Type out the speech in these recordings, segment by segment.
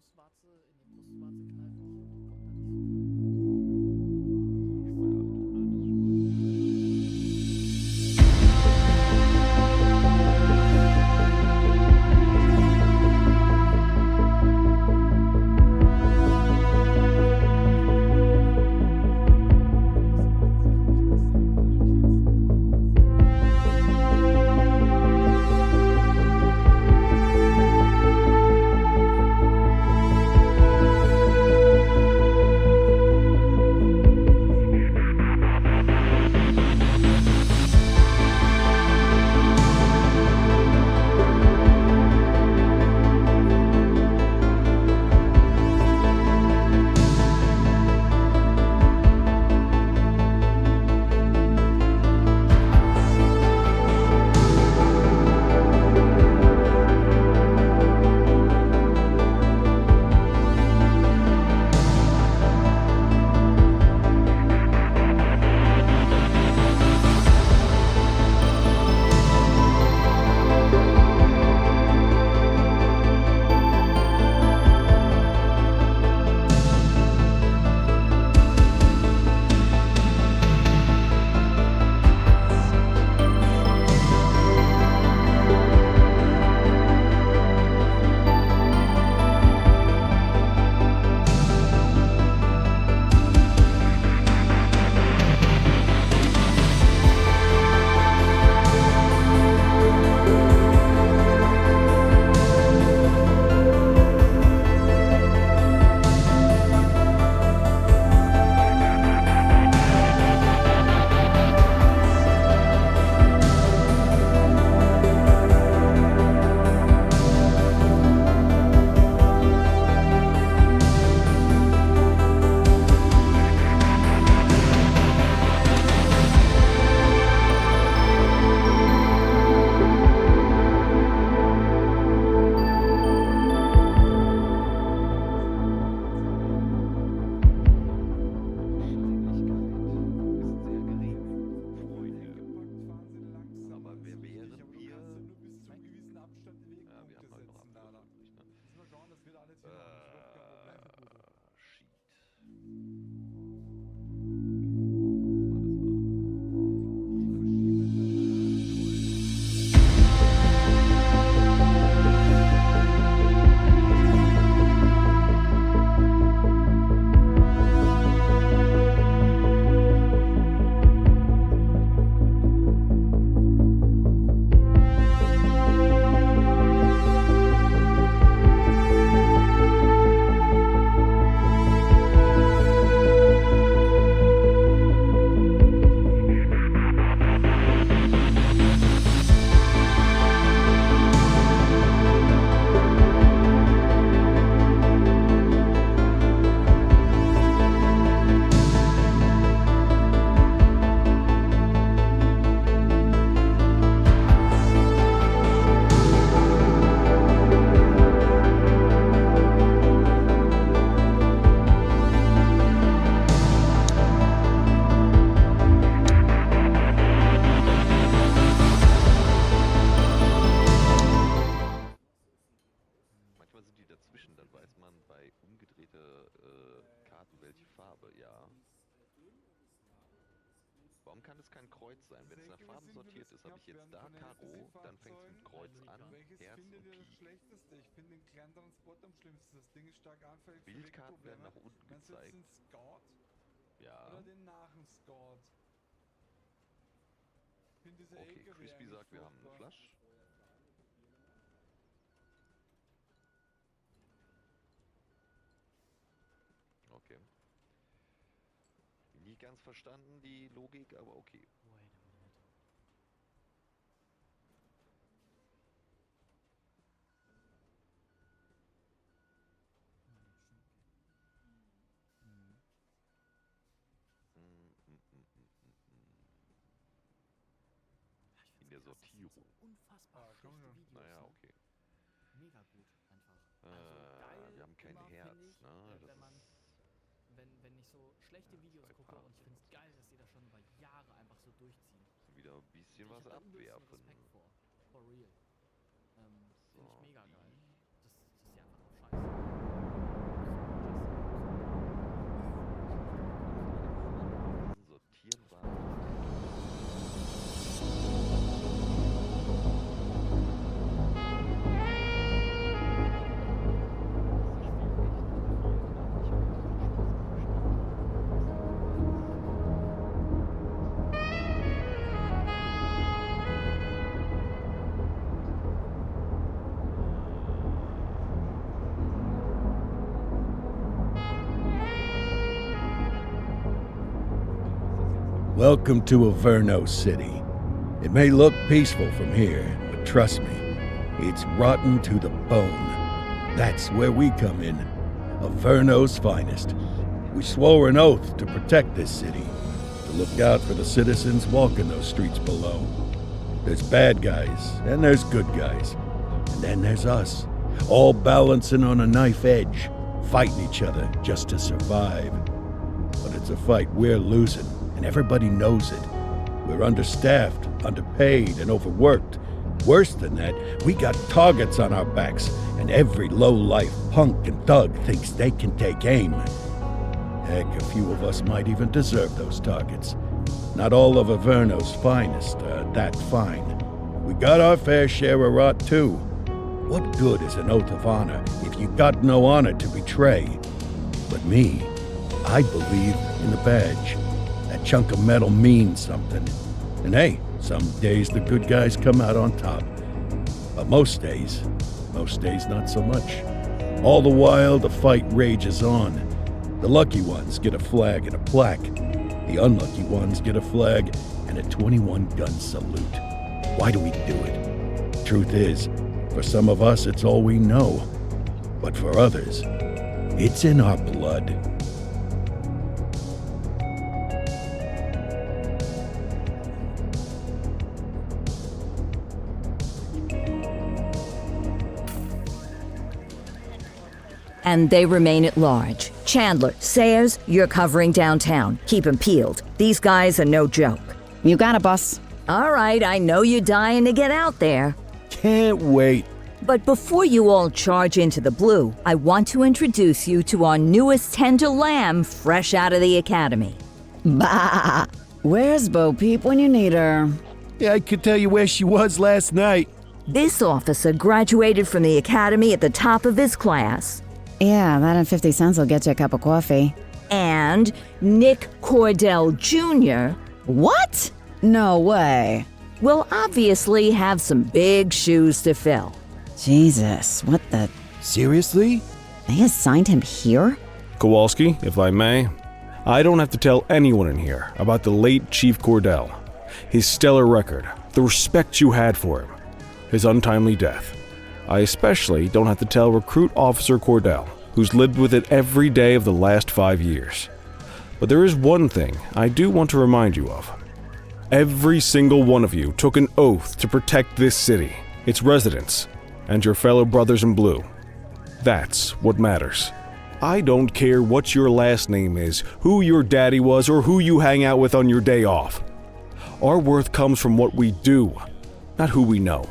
Brustwarze kneifen und kommt dann nicht so. Warum kann es kein Kreuz sein? Wenn es nach Farben sortiert ist, habe ich jetzt da Karo, dann fängt es mit Kreuz an, Herz und Pik. Schlechteste? Ich finde den kleinen Transport am schlimmsten. Das Ding ist stark anfällig für Bildkarten werden nach unten Meinst du jetzt gezeigt. den Scout Ja. oder den Nach-Scout? Ich finde diese Okay, LKW Crispy eigentlich sagt, wir haben eine furchtbar. Flasch. Okay. Nie ganz verstanden die Logik, aber okay. Wait a minute. Mm, mm, mm, mm, mm. In der Sortierung. So unfassbar komm schlechte schon. Videos. Naja, ne? okay. Mega gut einfach. Also geil. Wir haben kein immer, Herz, find ich, ne? Das wenn man, ist wenn ich so schlechte Videos zwei gucke Parts und ich finde es geil, dass die das schon über Jahre einfach so durchziehen. wieder ein bisschen Ich was hab da übelsten abwerfen. Respekt vor. For real. Finde ich So, mega geil. die- Dass sie einfach auf Scheiße. Welcome to Averno City. It may look peaceful from here, but trust me, it's rotten to the bone. That's where we come in. Averno's finest. We swore an oath to protect this city, to look out for the citizens walking those streets below. There's bad guys, and there's good guys. And then there's us, all balancing on a knife edge, fighting each other just to survive. But it's a fight we're losing, and everybody knows it. We're understaffed, underpaid, and overworked. Worse than that, we got targets on our backs, and every low-life punk and thug thinks they can take aim. Heck, a few of us might even deserve those targets. Not all of Averno's finest are that fine. We got our fair share of rot, too. What good is an oath of honor if you got no honor to betray? But me, I believe in the badge. That chunk of metal means something. And hey, some days the good guys come out on top. But most days not so much. All the while, the fight rages on. The lucky ones get a flag and a plaque. The unlucky ones get a flag and a 21-gun salute. Why do we do it? Truth is, for some of us, it's all we know. But for others, it's in our blood. And they remain at large. Chandler, Sayers, you're covering downtown. Keep 'em peeled. These guys are no joke. You got it, boss. All right, I know you're dying to get out there. Can't wait. But before you all charge into the blue, I want to introduce you to our newest tender lamb fresh out of the academy. Bah! Where's Bo Peep when you need her? Yeah, I could tell you where she was last night. This officer graduated from the academy at the top of his class. Yeah, that and 50 cents will get you a cup of coffee. And Nick Cordell Jr. What? No way. will obviously have some big shoes to fill. Jesus, what the... Seriously? They assigned him here? Kowalski, if I may, I don't have to tell anyone in here about the late Chief Cordell, his stellar record, the respect you had for him, his untimely death. I especially don't have to tell Recruit Officer Cordell, who's lived with it every day of the last 5 years. But there is one thing I do want to remind you of. Every single one of you took an oath to protect this city, its residents, and your fellow brothers in blue. That's what matters. I don't care what your last name is, who your daddy was, or who you hang out with on your day off. Our worth comes from what we do, not who we know.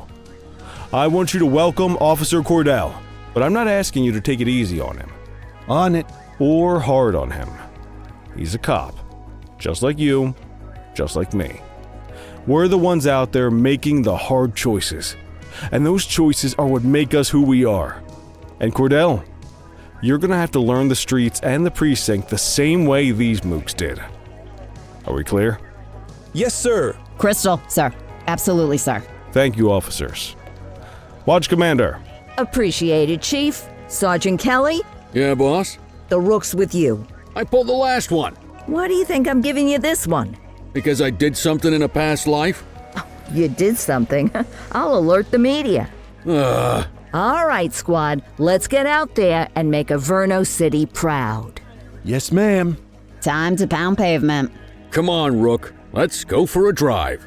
I want you to welcome Officer Cordell, but I'm not asking you to take it easy on him. On it. Or hard on him. He's a cop, just like you, just like me. We're the ones out there making the hard choices, and those choices are what make us who we are. And Cordell, you're gonna have to learn the streets and the precinct the same way these mooks did. Are we clear? Yes, sir. Crystal, sir. Absolutely, sir. Thank you, officers. Watch Commander. Appreciated, Chief. Sergeant Kelly, Yeah, boss? the rook's with you. I pulled the last one. Why do you think I'm giving you this one? Because I did something in a past life? You did something. I'll alert the media. Ugh. All right, squad, let's get out there and make Averno City proud. Yes, ma'am. Time to pound pavement. Come on, Rook. Let's go for a drive.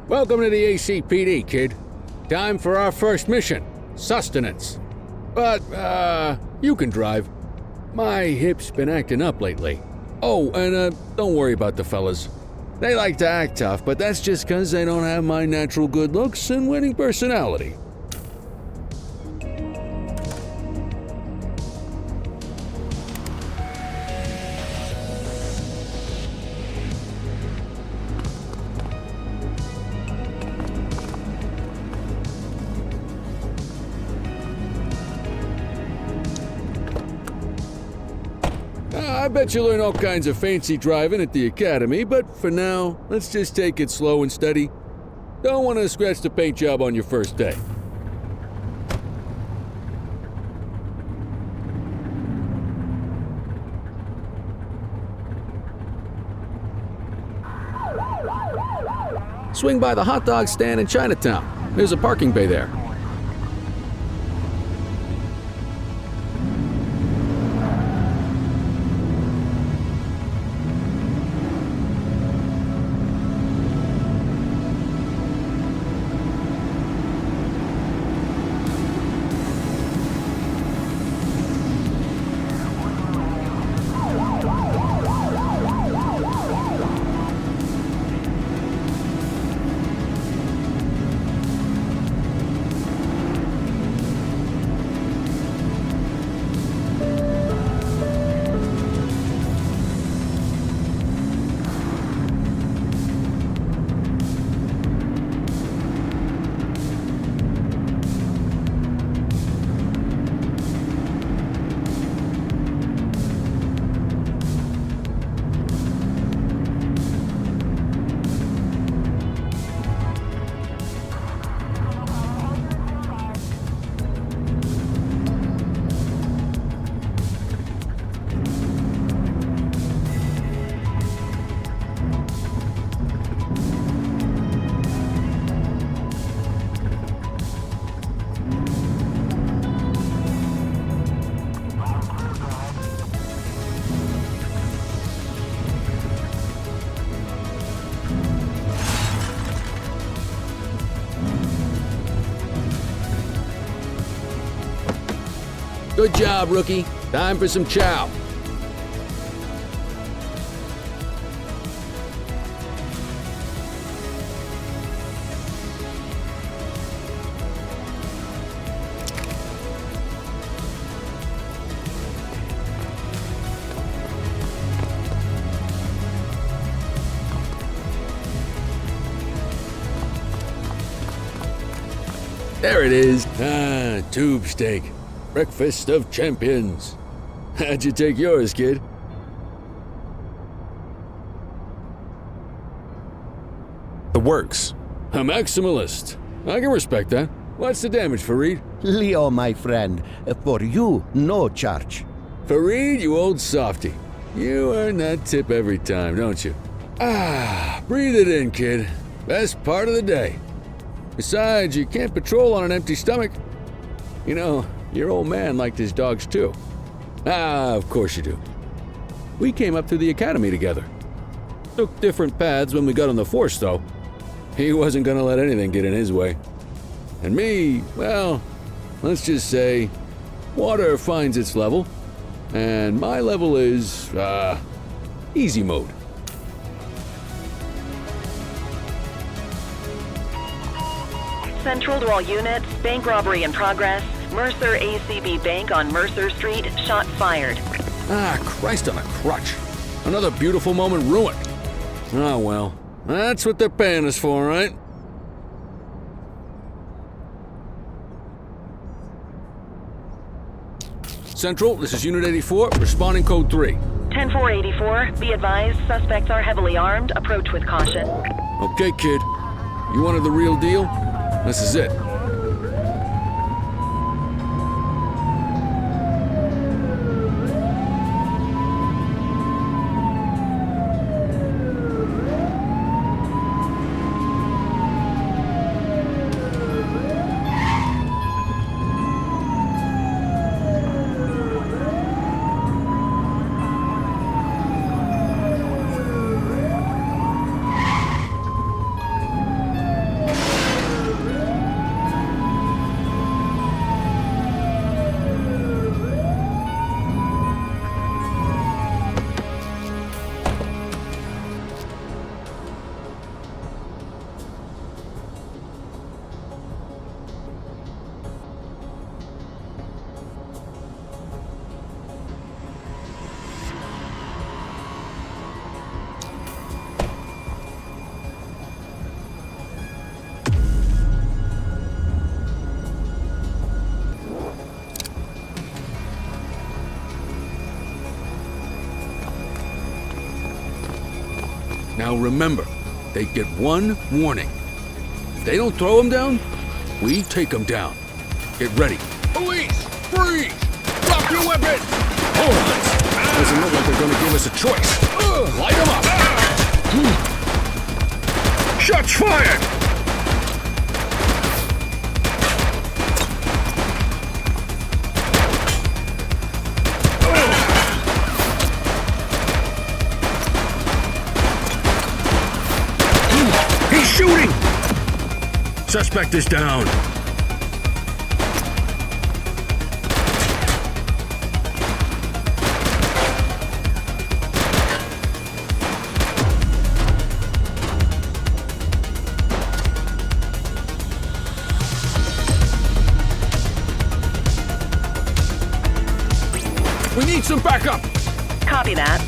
Welcome to the ACPD, kid. Time for our first mission, sustenance. But, you can drive. My hip's been acting up lately. Oh, and, don't worry about the fellas. They like to act tough, but that's just 'cause they don't have my natural good looks and winning personality. I bet you learn all kinds of fancy driving at the academy, but for now, let's just take it slow and steady. Don't want to scratch the paint job on your first day. Swing by the hot dog stand in Chinatown. There's a parking bay there. Good job, rookie. Time for some chow. There it is. Tube steak. Breakfast of champions. How'd you take yours, kid? The works. A maximalist. I can respect that. What's the damage, Fareed? Leo, my friend, for you, no charge. Fareed, you old softy. You earn that tip every time, don't you? Breathe it in, kid. Best part of the day. Besides, you can't patrol on an empty stomach. You know, your old man liked his dogs too. Of course you do. We came up through the academy together. Took different paths when we got on the force, though. He wasn't gonna let anything get in his way. And me, well, let's just say, water finds its level, and my level is, easy mode. Central to all units, bank robbery in progress. Mercer ACB Bank on Mercer Street, shot fired. Christ on a crutch. Another beautiful moment ruined. Oh well, that's what they're paying us for, right? Central, this is Unit 84, responding code 3. 10-484, be advised, suspects are heavily armed, approach with caution. Okay, kid. You wanted the real deal? This is it. Now remember, they get one warning. If they don't throw him down, we take him down. Get ready. Police! Freeze! Drop your weapon! Hold on! Doesn't look like they're gonna give us a choice. Light them up! Shots fired! He's shooting! Suspect is down. We need some backup! Copy that.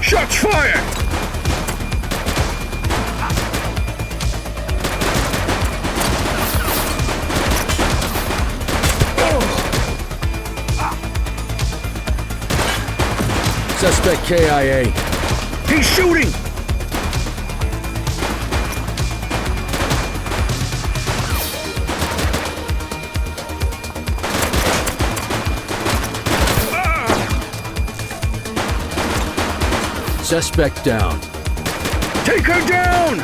Shots fired! Suspect KIA. He's shooting! Suspect down. Take her down!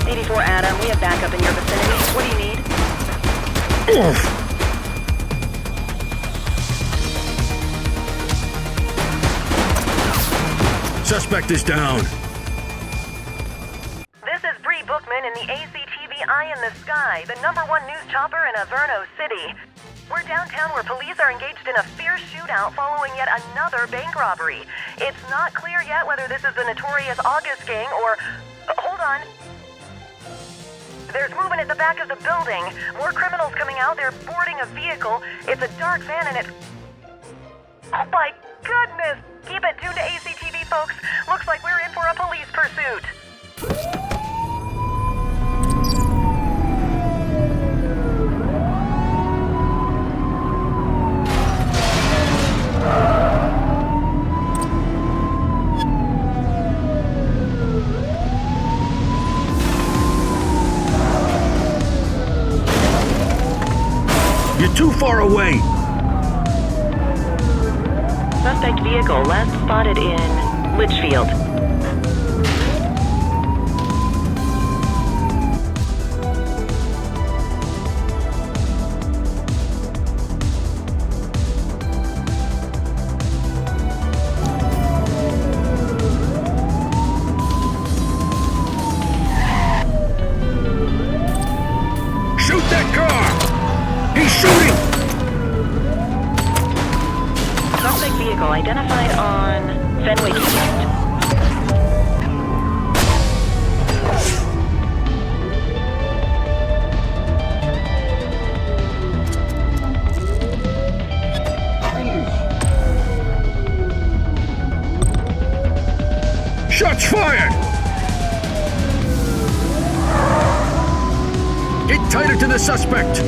84 Adam, we have backup in your vicinity. What do you need? Suspect is down. This is Bree Bookman in the ACTV Eye in the Sky, the #1 news chopper in Averno City. We're downtown where police are engaged in a fierce shootout following yet another bank robbery. It's not clear yet whether this is the notorious August gang or... hold on. There's movement at the back of the building. More criminals coming out. They're boarding a vehicle. It's a dark van and it's... oh my goodness! Keep it tuned to ACTV, folks. Looks like we're in for a police pursuit. You're too far away. Suspect vehicle last spotted in Litchfield. Shoot that car! He's shooting! Suspect vehicle identified on Fenwick East. Shots fired! Get tighter to the suspect!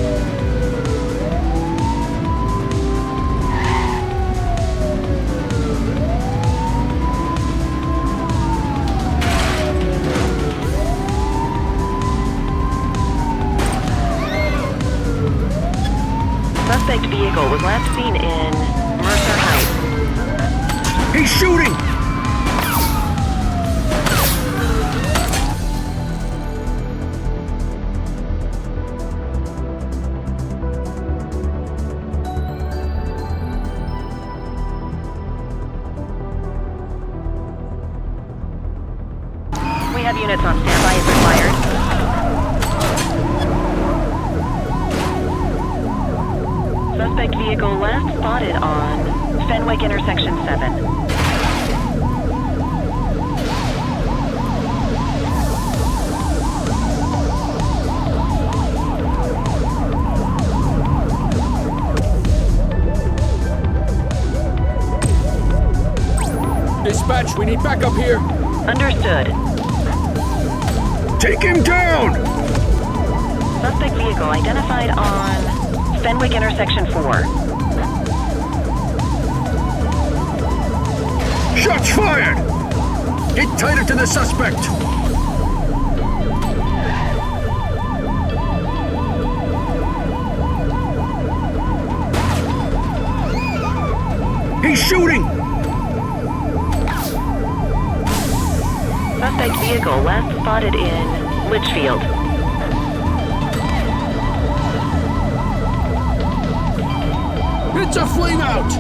Suspect vehicle was last seen in Mercer Heights. He's shooting! We have units on standby as required. Suspect vehicle last spotted on Fenwick intersection 7. Dispatch, we need backup here. Understood. Take him down! Suspect vehicle identified on Fenwick intersection 4. Shots fired! Get tighter to the suspect! He's shooting! Suspect vehicle last spotted in Litchfield. It's a flame out!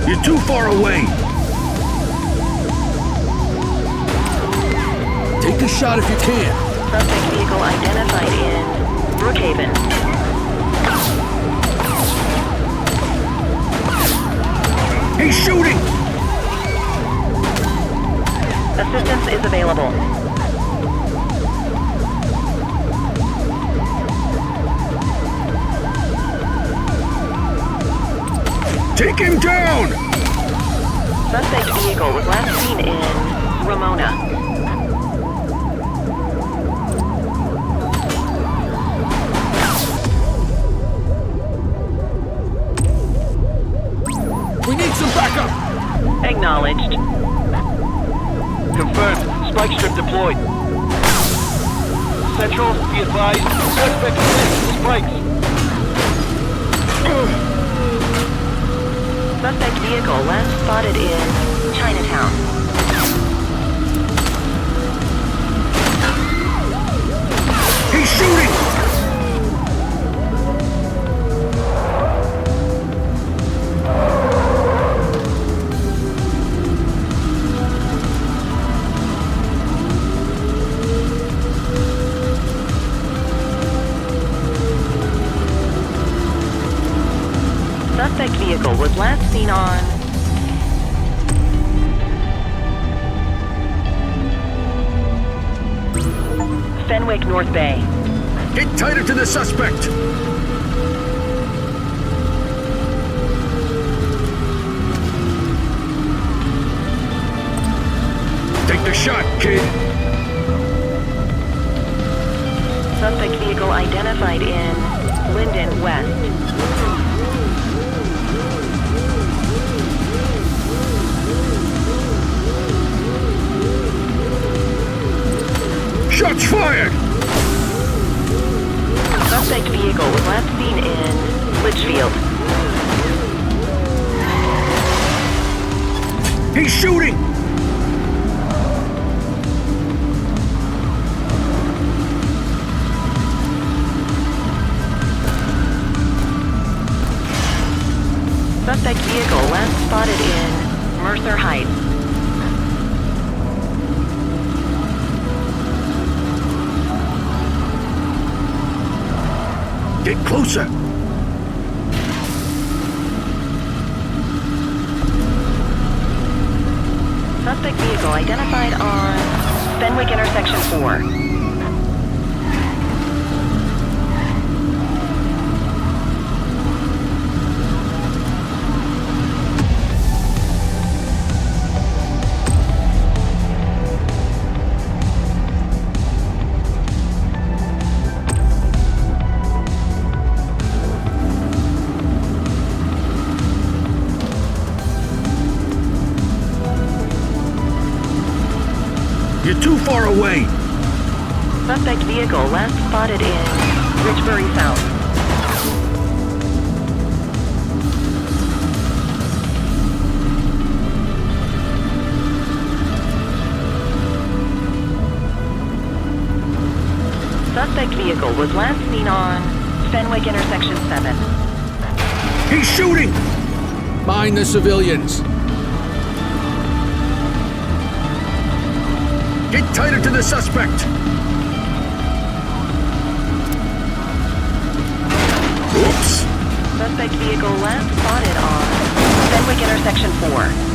You're too far away! Take a shot if you can. Suspect vehicle identified in Brookhaven. He's shooting! Assistance is available. Take him down! Suspect vehicle was last seen in Ramona. We need some backup! Acknowledged. Confirmed. Spike strip deployed. Central, be advised. Suspect missed spikes. Suspect vehicle last spotted in Chinatown. He's shooting! Suspect vehicle was last seen on Fenwick North Bay. Get tighter to the suspect! Take the shot, kid! Suspect vehicle identified in Linden West. Shots fired! Suspect vehicle was last seen in Litchfield. He's shooting! Suspect vehicle last spotted in Mercer Heights. Get closer! Suspect vehicle identified on Fenwick Intersection 4. You're too far away! Suspect vehicle last spotted in Richbury South. Suspect vehicle was last seen on Fenwick Intersection 7. He's shooting! Mind the civilians. Get tighter to the suspect! Oops! Suspect vehicle last spotted on Fenwick Intersection 4.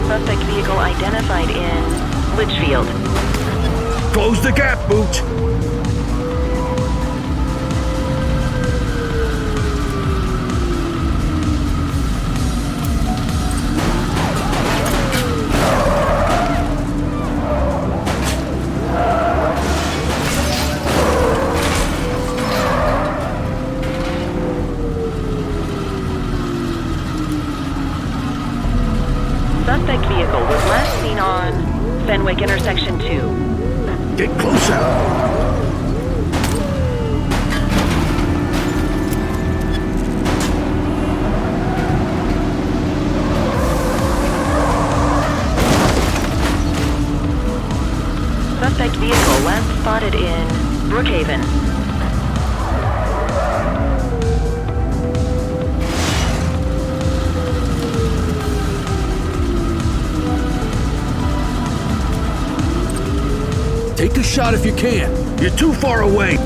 Suspect vehicle identified in Litchfield. Close the gap, Boot! Suspect vehicle was last seen on Fenwick intersection 2. Get closer! Suspect vehicle last spotted in Brookhaven. Take a shot if you can. You're too far away.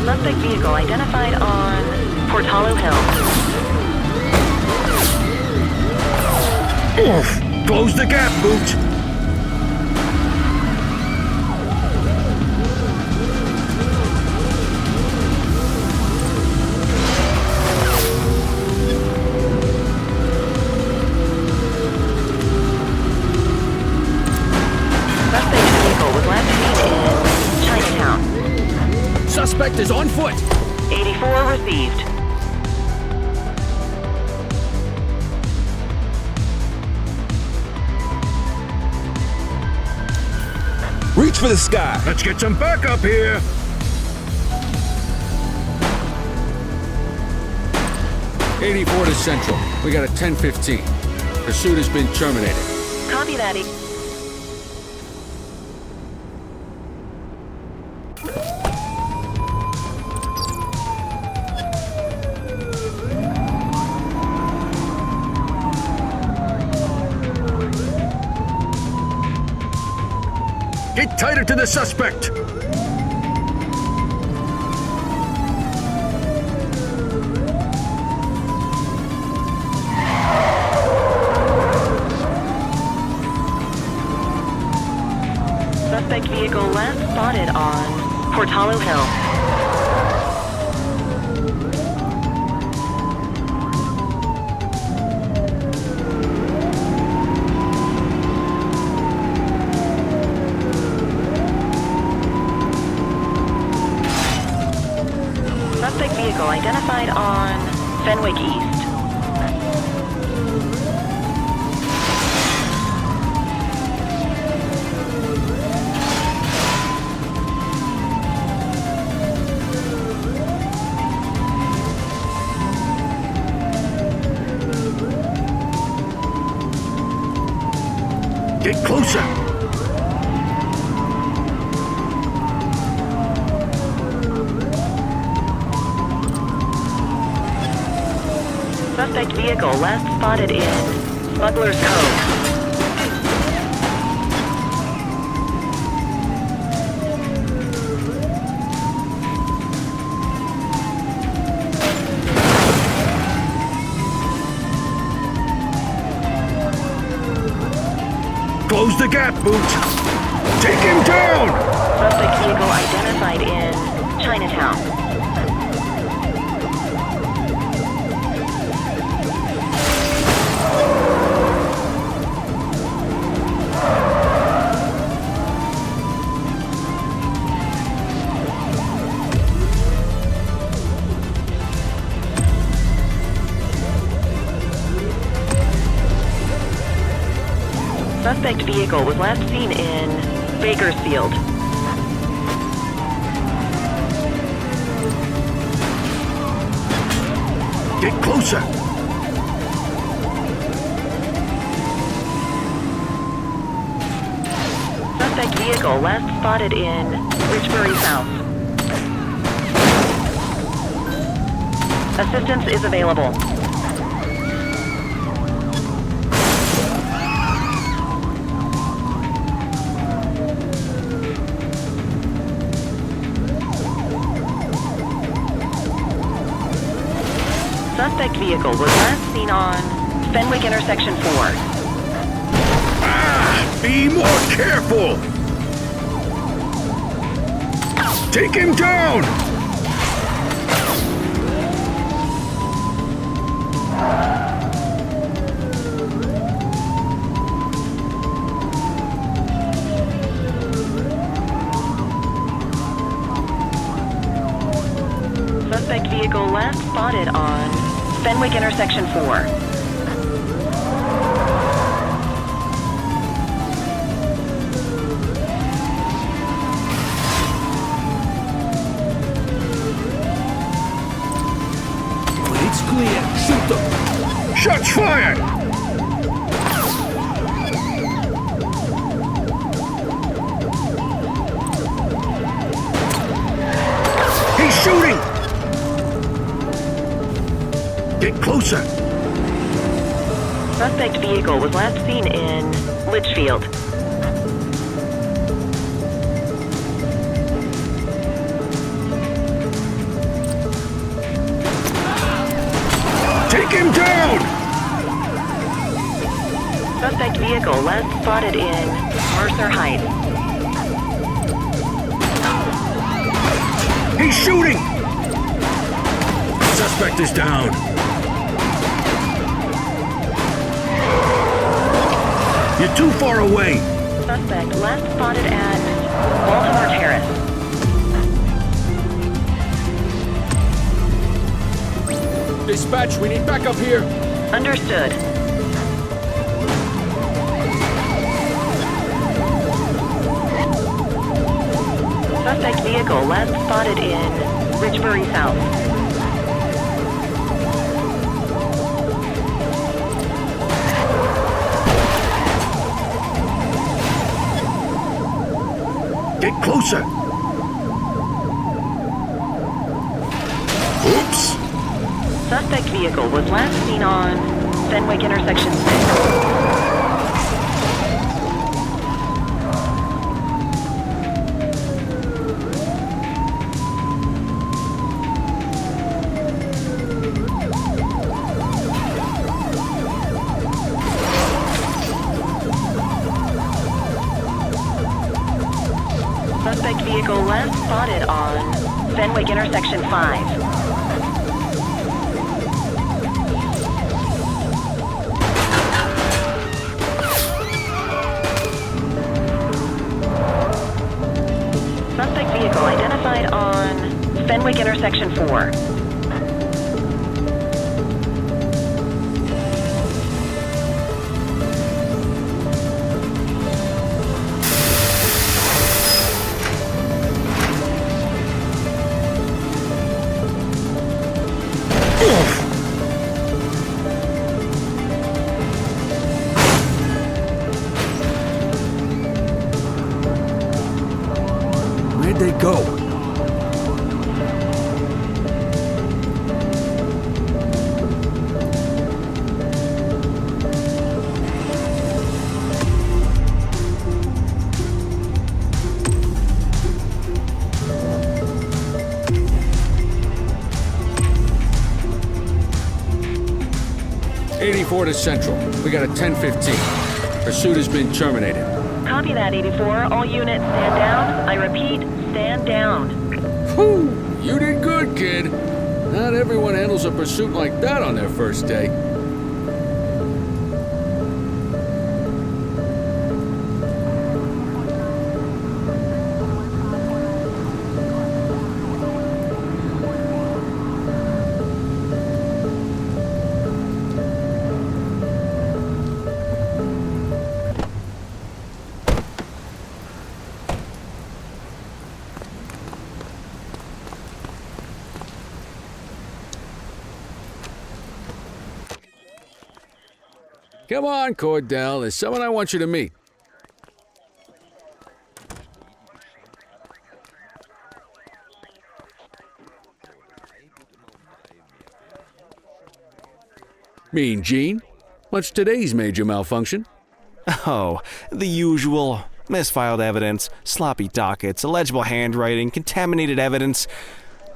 Suspect vehicle identified on Portalo Hill. Oof! Close the gap, Booch! Suspect vehicle was last seen in Chinatown. Suspect is on foot. 84 received. Reach for the sky. Let's get some backup here! '84 to Central. We got a 10:15. Pursuit has been terminated. Copy that. Get tighter to the suspect! Suspect vehicle last spotted on Portalo Hill. Suspect vehicle identified on Fenwick East. Get closer! Suspect vehicle last spotted in Smuggler's Cove. Close the gap, Boots! Take him down! Suspect vehicle identified in Chinatown. Suspect vehicle was last seen in Bakersfield. Get closer! Suspect vehicle last spotted in Richbury South. Assistance is available. Suspect vehicle was last seen on Fenwick intersection 4. Ah! Be more careful! Take him down! vehicle last spotted on Fenwick intersection 4. It's clear. Shoot them. Shots fired! He's shooting! Get closer. Suspect vehicle was last seen in Litchfield. Take him down! Suspect vehicle last spotted in Mercer Heights. He's shooting! Suspect is down. You're too far away. Suspect last spotted at Baltimore Terrace. Dispatch, we need backup here. Understood. Suspect vehicle last spotted in Richbury South. Get closer. Oops. Suspect vehicle was last seen on Fenwick intersection 6. Suspect vehicle last spotted on Fenwick intersection 5. Suspect vehicle identified on Fenwick intersection 4. Where'd they go? '84 to Central. We got a 10:15. Pursuit has been terminated. Copy that, 84. All units stand down. I repeat, stand down. Whew! You did good, kid. Not everyone handles a pursuit like that on their first day. Come on, Cordell. There's someone I want you to meet. Mean Gene? What's today's major malfunction? Oh, the usual. Misfiled evidence, sloppy dockets, illegible handwriting, contaminated evidence.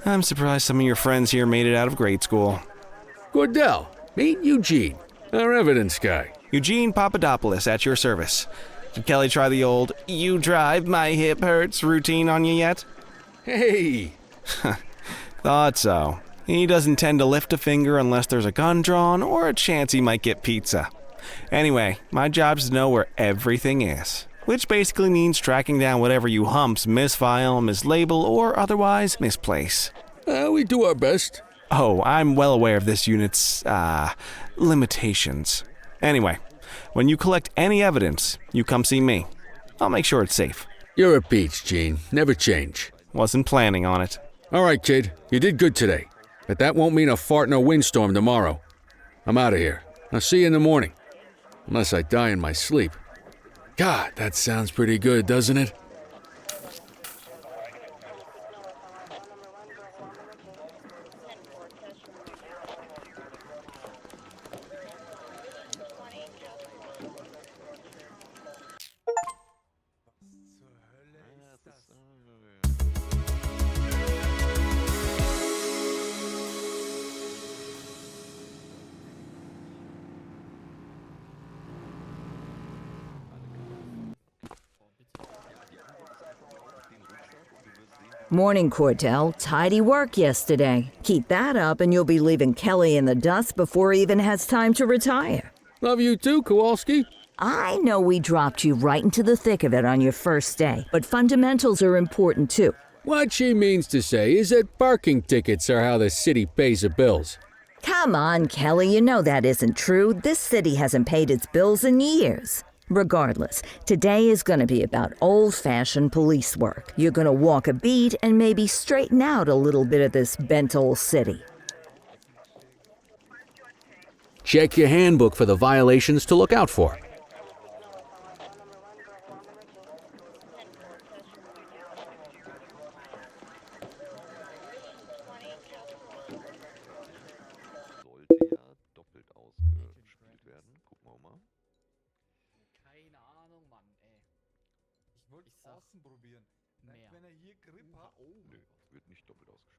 I'm surprised some of your friends here made it out of grade school. Cordell, meet Eugene, our evidence guy. Eugene Papadopoulos at your service. Did Kelly try the old, "you drive, my hip hurts" routine on you yet? Hey! Thought so. He doesn't tend to lift a finger unless there's a gun drawn or a chance he might get pizza. Anyway, my job's to know where everything is, which basically means tracking down whatever you humps misfile, mislabel, or otherwise misplace. We do our best. Oh, I'm well aware of this unit's, limitations. Anyway, when you collect any evidence, you come see me. I'll make sure it's safe. You're a peach, Gene. Never change. Wasn't planning on it. All right, kid. You did good today. But that won't mean a fart in a windstorm tomorrow. I'm out of here. I'll see you in the morning. Unless I die in my sleep. God, that sounds pretty good, doesn't it? Zur Hölle ist das? Morning, Cordell. Tidy work yesterday. Keep that up and you'll be leaving Kelly in the dust before he even has time to retire. Love you too, Kowalski. I know we dropped you right into the thick of it on your first day, but fundamentals are important too. What she means to say is that parking tickets are how the city pays the bills. Come on, Kelly, you know that isn't true. This city hasn't paid its bills in years. Regardless, today is going to be about old-fashioned police work. You're going to walk a beat and maybe straighten out a little bit of this bent old city. Check your handbook for the violations to look out for. Sollte ja doppelt ausgespielt werden. Gucken wir mal. Keine Ahnung, Mann, ey. Ich wollte Ich sag außen probieren. mehr. Wenn er hier Grip hat. Nö, wird nicht doppelt ausgespielt.